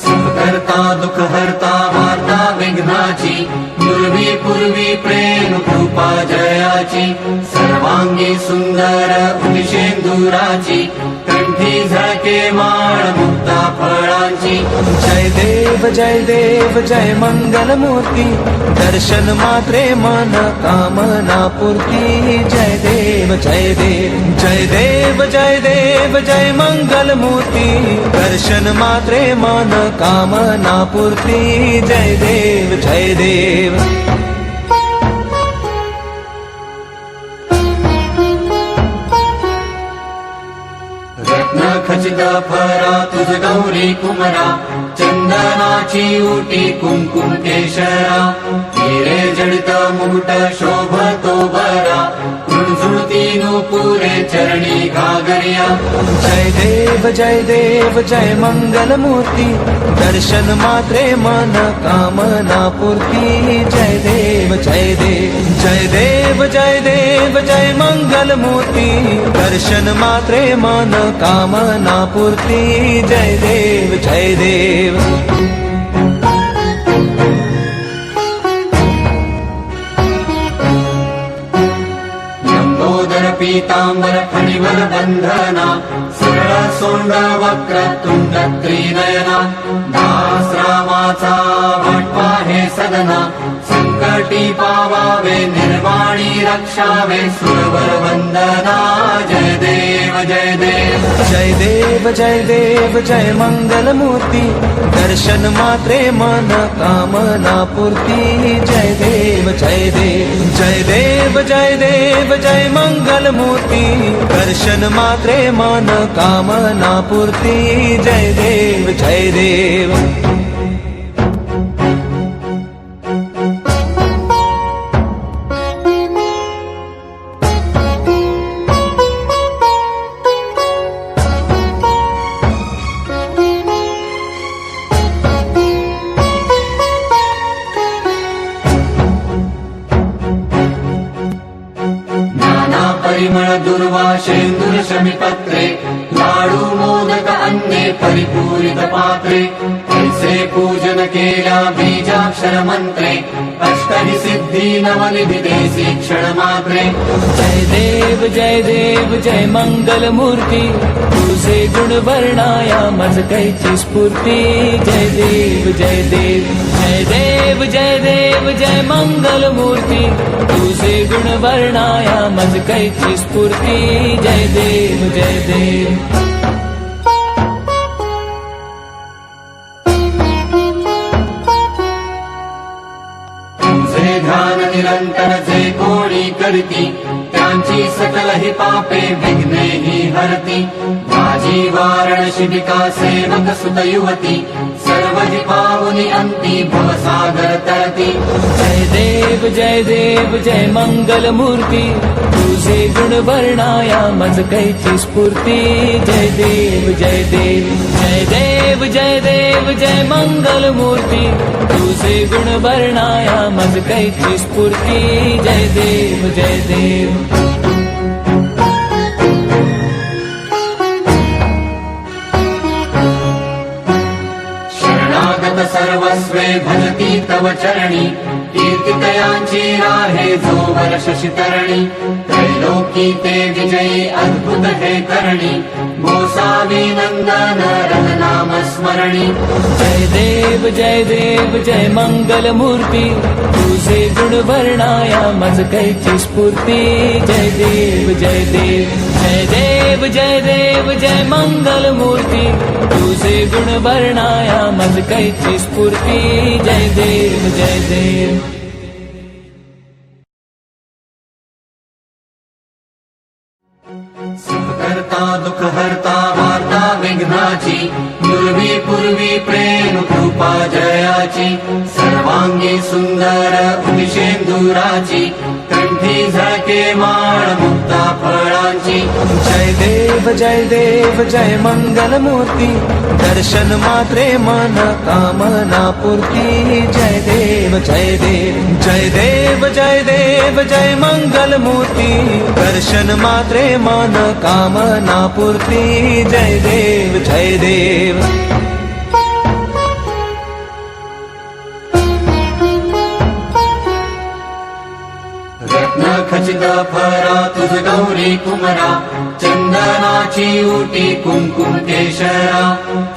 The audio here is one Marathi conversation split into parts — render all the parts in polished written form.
सुखकर्ता दुःखहर्ता वार्ता विघ्नाची पूर्वी पूर्वी प्रेम कृपा जयाची सर्वांगी सुंदर उदिशेंदुराची कंठी झळके माळ मुक्ता फळांची जय देव जय मंगल मूर्ती दर्शन मात्रे मन कामना पूर्ती जय देव जय देव जय देव जय देव जय मंगल मूर्ती दर्शन मात्रे मन कामना पूर्ती जय देव जय देव रत्न खचित फरा तुझ गौरी कुमरा चंदनाची उटी कुंकुम केशरा हिरे जडित मुकुट शोभतो बरा झुळझुळती नुपुरे चरणी घागरिया जय देव जय मंगल मूर्ती दर्शन मात्रे मन कामना पूर्ती जय देव जय देव जय देव जय देव जय मंगल मूर्ती दर्शन मात्रे मन कामना पूर्ती जय देव जय देव पीतांबर फणिवर बंधना सरळ सोंड वक्र तुंड त्रिनयना दास रामाचा वाटपा हे सदना संकटी पावावे निर्वाणी रक्षावे सुरवर वंदना जय देव जय देव जय देव जय देव जय मंगल मूर्ती दर्शन मात्रे मन कामना पूर्ती जय देव जय देव जय देव जय देव जय मंगल मूर्ती दर्शन मात्रे मन कामना पूर्ती जय देव जय देव परिमळ दुर्वाशेंदुर शमीपत्रे लाडू मोदक अन्ने परिपूरित पात्रे ऐसे पूजन केल्या बीजाक्षर मंत्रे अष्टहि सिद्धी नवनिधी देसी क्षण मात्रे जय देव जय मंगल मूर्ती तुझे गुण वर्णाया मज कैची स्फूर्ती जय देव जय देव जय देव जय देव जय मंगल मूर्ती तुझे गुण वर्णाया मज कैची स्फूर्ती जय देव जय देव ध्यान निरंतर जे कोणी करती त्यांची सकल ही पापे विघ्ने ही हरती माझी वारण शिबिका सेवक सुत युवती सर्व ही पावनी अंती भवसागर तरती जय देव जय मंगल मूर्ती तुझे गुण वर्णाया मज कैची स्फूर्ती जय देव जय देव जय देव जय देव जय मंगल मूर्ती तुझे गुण वर्णाया मज कैची स्फूर्ती जय देव जय देव सर्वस्वे भजती तव चरणी कीर्तितयांची राहे जोवर शशितरणी त्रैलोकी ते विजयी अद्भुत हे करणी गोसावी नंदन रघुनाम स्मरणी जय देव जय मंगल मूर्ती तुझे गुण वर्णाया मज कैची स्फूर्ती जय देव जय देव जय देव जय देव जय मंगल मूर्ती तुझे गुण वर्णाया मज कैची स्फूर्ती जय देव जय देव सुखकर्ता दुःखहर्ता वार्ता विघ्नाची पूर्वी पूर्वी प्रेम कृपा जयाची सर्वांगी सुंदर उदिशेंदुराची कंठी झळके माळ मुक्ता फळांची जय देव जय मंगल मूर्ती दर्शन मात्रे मन कामना पूर्ती जय देव जय देव जय देव जय देव जय मंगल मूर्ती दर्शन मात्रे मन कामना पूर्ती जय देव जय देव फरा तुझ गौरी कुमरा चंदनाची उटी कुंकुम केशरा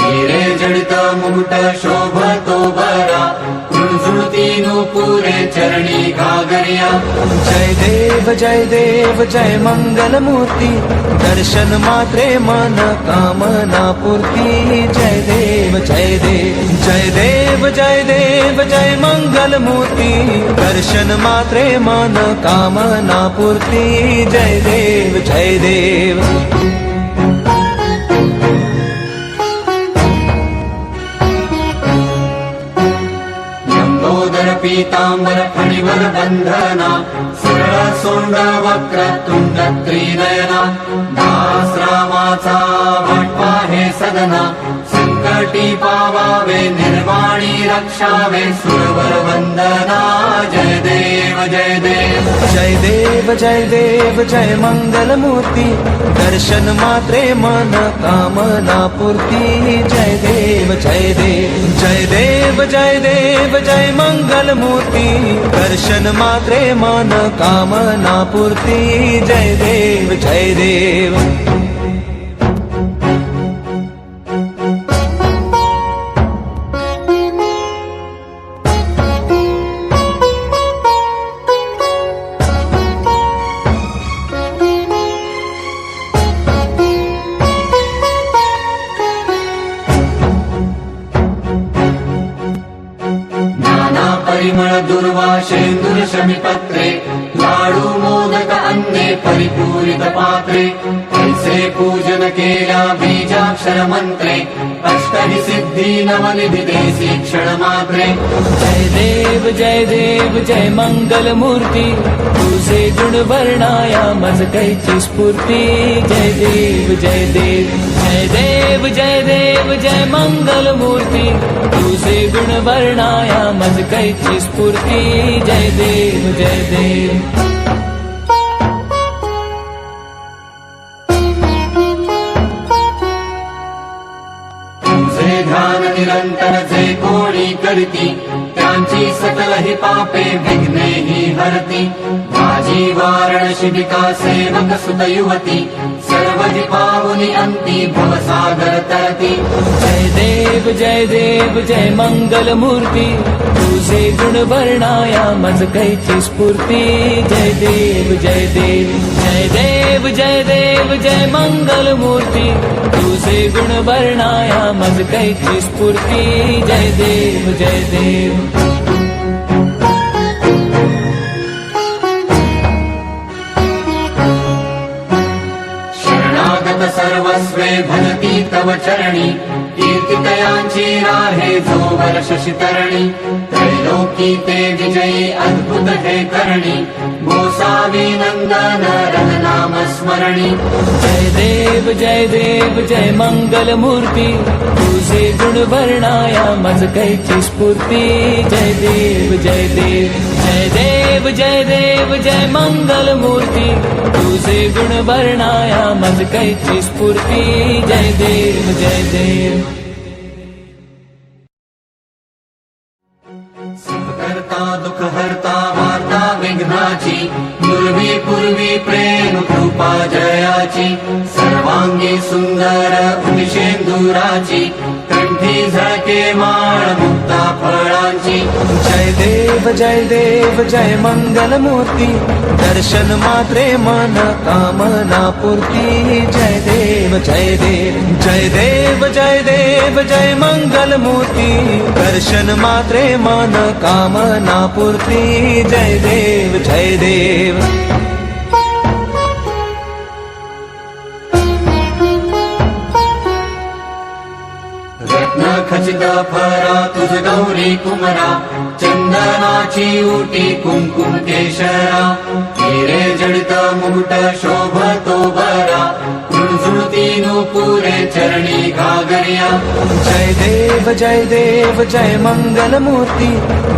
हिरे जडित मुकुट शोभतो बरा झुळझुळती नूपुरे चरणी घागरिया जय देव जय मंगल मूर्ती दर्शन मात्रे मन कामना पूर्ती जय देव जय देव जय देव जय देव जय मंगल मूर्ती दर्शन मात्रे मन कामना पूर्ती जय देव जय देव पीतांबर फणिवर बंधना सरळ सोंड वक्र तुंड त्रिनयना दास रामाचा वाटपा हे सदना संकटी पावावे निर्वाणी रक्षावे सुरवर वंदना जय देव जय देव जय देव जय देव जय मंगल मूर्ती दर्शन मात्रे मन कामना पूर्ती जय देव जय देव जय देव जय देव जय मंगल मूर्ती दर्शन मात्रे मन कामना पूर्ती जय देव जय देव परिमळ दुर्वाशेंदुर शमिपत्रे लाडू मोदक अन्ने परिपूरित पात्रे ऐसे पूजन केल्या बीजाक्षर मंत्रे अष्टहि सिद्धी नवनिधि देसी क्षण मात्रे जय देव जय मंगल मूर्ती तुझे गुण वर्णाया मज कैची स्फूर्ती जय देव जय देव जय देव जय देव जय मंगल मूर्ती तुझे गुण वर्णाया मज कैची स्फूर्ती जय देव जय देव ध्यान निरंतर जे कोणी करती त्यांची सकल ही पापे विघ्ने ही हरती माझी वारण शिबिका सेवक सुत युवती सर्व ही पावनी अंती भवसागर तरती जय देव जय मंगल मूर्ती तुझे गुण वर्णाया मज कैची स्फूर्ती जय देव जय देव जय देव जय देव जय मंगल मूर्ती तुझे गुण वर्णाया मज कैची स्फूर्ती जय देव जय देव सर्वस्वे भजती तव चरणी कीर्तितयांची राहे जो वर्ष शितरणी त्रैलोकी ते विजयी अद्भुत हे करणी गोसावी नंदन रन नाम स्मरणी जय देव जय मंगल मूर्ती तुझे गुण वर्णाया मज कैची स्फूर्ती जय देव जय देव जय देव जय देव जय मंगल मूर्ती तुझे गुण वर्णाया मज कैची स्फूर्ती जय देव जय देव करता दुख हरता वार्ता विघ्नाची पूर्वी पूर्वी प्रेम कृपा जयाची सर्वांगी सुंदर उदिशेंदुराची कंठी झळके माळ मुक्ता फळांची जय देव जय मंगल मूर्ती दर्शन मात्रे मन कामना पूर्ती जय देव जय देव जय देव जय देव जय मंगल मूर्ती दर्शन मात्रे मन कामना पूर्ती जय देव जय देव रत्न खचित फरा तुझ गौरी कुमरा चंदनाची उटी कुंकुम केशरा हिरे जडित मुकुट शोभतो बरा झुळझुळती नूपुरे चरणी घागरिया जय देव जय मंगल मूर्ती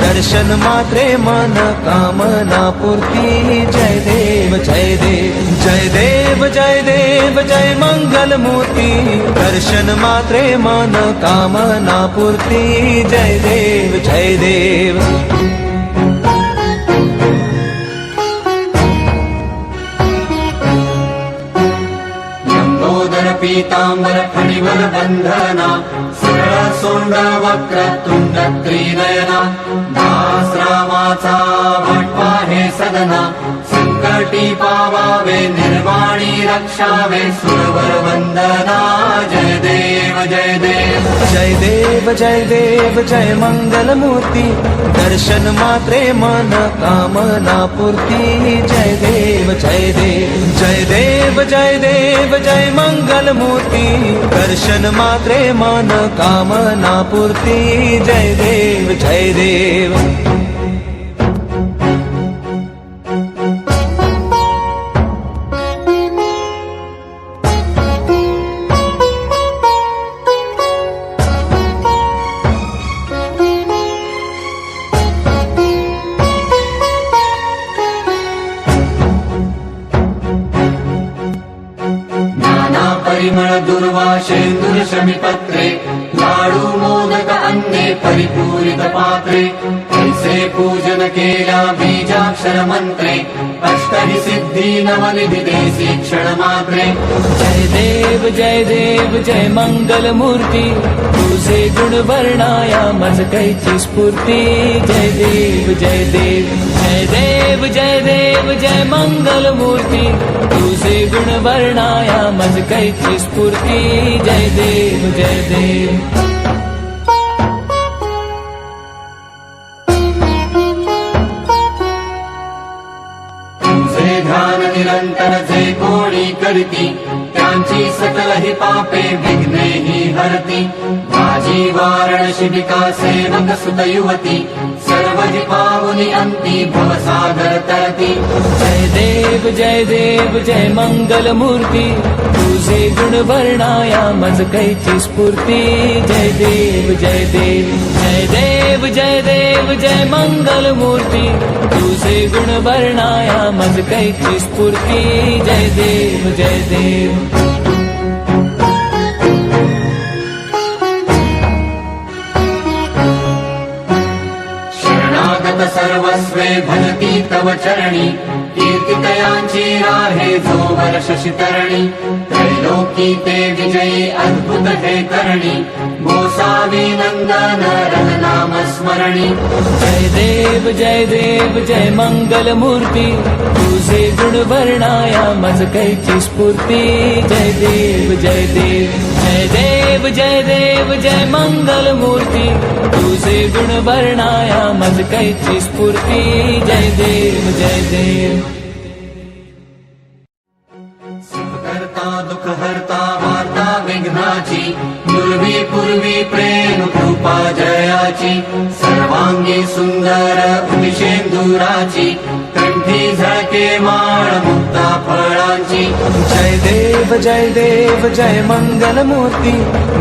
दर्शन मात्रे मन कामना पूर्ती जय देव जय देव जय देव जय देव जय मंगल मूर्ती दर्शन मात्रे मन कामना पूर्ती जय देव जय देव पीतांबर फणिवर बंधना सरळ सोंड वक्रतुंड त्रिनयना दास रामाचा भटवा हे सदना संकटी पावावे निर्वाणी रक्षावे सुरवर वंदना जय देव जय देव जय देव जय देव जय मंगल मूर्ती दर्शन मात्रे मन कामना पूर्ती जय देव जय देव जय देव जय देव जय मंगल मूर्ती दर्शन मात्रे मन कामना पूर्ती जय देव जय देव परिमळ दुर्वाशेंदुर शमीपत्रे लाडू मोदक अन्ने परिपूरित पात्रे ऐसे पूजन केल्या बीजाक्षर मंत्रे अष्टहि सिद्धी नवनिधी देसी क्षण मात्रे जय देव जय मंगल मूर्ती तुझे गुण वर्णाया मज कैची स्फूर्ती जय देव जय देव जय देव जय देव जय मंगल मूर्ती तुझे गुण वर्णाया मज कैची स्फूर्ती जय देव जय देव ध्यान निरंतर जे कोणी करती त्यांची सकल ही पापे विघ्ने ही हरती माझी वारण शिबिका सेवक सुत युवती सर्व ही पावनी अंती भवसागर तरती जय देव जय मंगल मूर्ती तुझे गुण वर्णाया मज कैची स्फूर्ती जय देव जय देव जय देव जय देव जय मंगल मूर्ती तुझे गुण वर्णाया मज कैची स्फूर्ती जय देव जय देव सर्वस्वे भजती तव चरणी कीर्तितयांची राहे जो वर्ष शितरणी त्रैलोकी ते विजयी अद्भुत हे करणी गोसावी नंदन रघुनाम स्मरणी जय देव जय मंगल मूर्ती तुझे गुण वर्णाया मज कैची स्फूर्ती जय देव जय देव जय देव जय देव जय मंगल मूर्ती तुझे गुण वर्णाया मज कैची स्फूर्ती जय देव जय देव करता दुख हरता वार्ता विघ्नाची पूर्वी पूर्वी प्रेम कृपा जयाची सर्वांगी सुंदर उदिशेंदुराची कंठी झळके माळ मुक्ता फळांची जय देव जय मंगल मूर्ती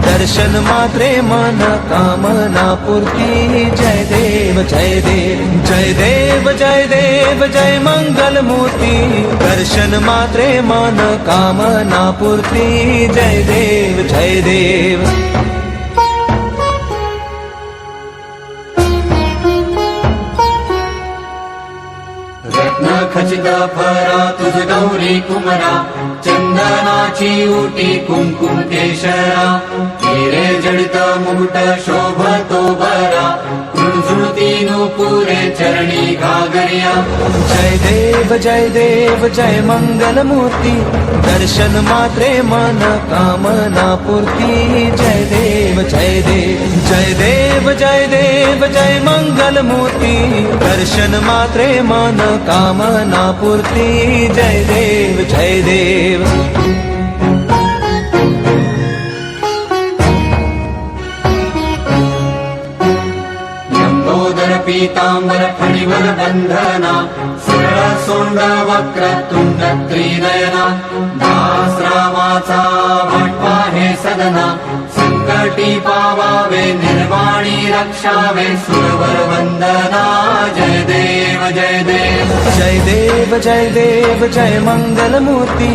दर्शन मात्रे मन कामना पूर्ती जय देव जय देव जय देव जय देव जय मंगल मूर्ती दर्शन मात्रे मन कामना पूर्ती जय देव जय देव रत्न खचित फरा तुझ गौरी कुमरा चंदनाची उटी कुंकुम केशरा हिरे जडित मुकुट शोभतो बरा झुळझुळती नुपुरे चरणी घागरिया जय देव जय मंगल मूर्ती दर्शन मात्रे मन कामना पूर्ती जय देव जय देव जय देव जय देव जय मंगल मूर्ती दर्शन मात्रे मन कामना पूर्ती जय देव जय देव पीतांबर फणिवर बंधना सरळ सोंड वक्रतुंड त्रिनयना दास रामाचा भटवा हे सदना संकटी पावावे निर्वाणी रक्षावे सुरवर वंदना जय देव जय देव जय देव जय देव जय मंगल मूर्ती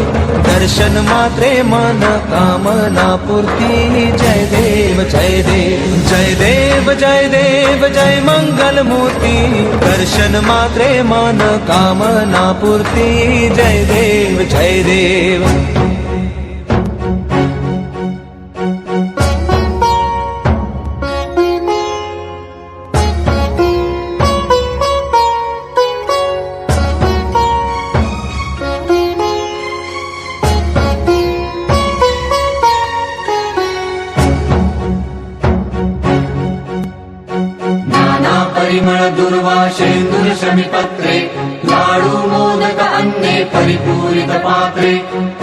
दर्शन मात्रे मन कामना पूर्ती जय देव जय देव जय देव जय देव जय मंगल मूर्ती दर्शन मात्रे मन कामना पूर्ती जय देव जय देव परिमळ दुर्वाशेंदुर शमीपत्रे लाडू मोदक अन्ने परिपूरित पात्रे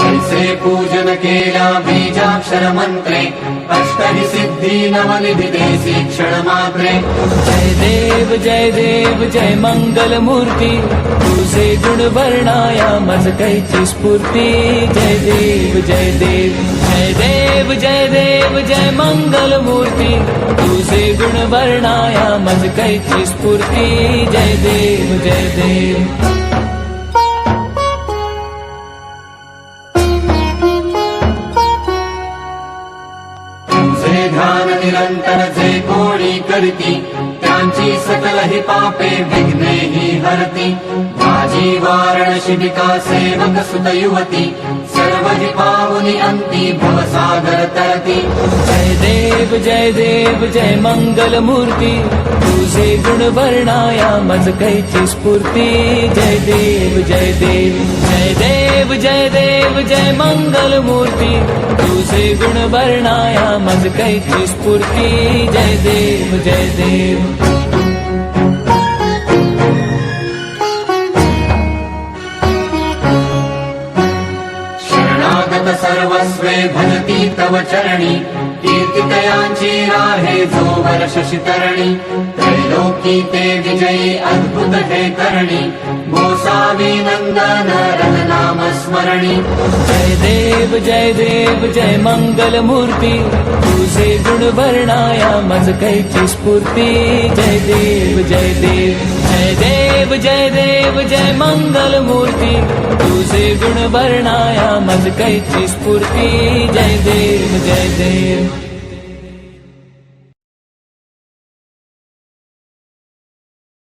ऐसे पूजन केल्या बीजाक्षर मंत्रे अष्टहि सिद्धी नवनिधी देसी क्षण मात्रे जय देव जय मंगल मूर्ती तुझे गुण वर्णाया मज कैची स्फूर्ती जय देव जय देव जय देव जय देव जय मंगल मूर्ती तुझे गुण वर्णाया मज कैची स्फूर्ती जय देव जय देव तुझे ध्यान निरंतर जे कोणी करती त्यांची सकल ही पापे विघ्ने ही हरती माझी वारण शिबिका सेवक सुत युवती सर्व ही पावनी अंती भवसागर तरती जय देव जय मंगल मूर्ती तुझे गुण वर्णाया मज कैची स्फूर्ती जय देव जय देव जय देव जय देव जय मंगल मूर्ती तुझे गुण वर्णाया मज कैची स्फूर्ती जय देव जय देव सर्वस्वे भजती तव चरणी कीर्तितयांची राहे जो वर्ष शितरणी त्रैलोकी ते विजयी अद्भुत हे करणी गोसावी नंदन रन नाम स्मरणी जय देव जय मंगल मूर्ती तुझे गुण वर्णाया मज कैची स्फूर्ती जय देव जय देव जय देव जय देव जय मंगल मूर्ती तुझे गुण वर्णाया मज कैची स्फूर्ती जय देव जय देव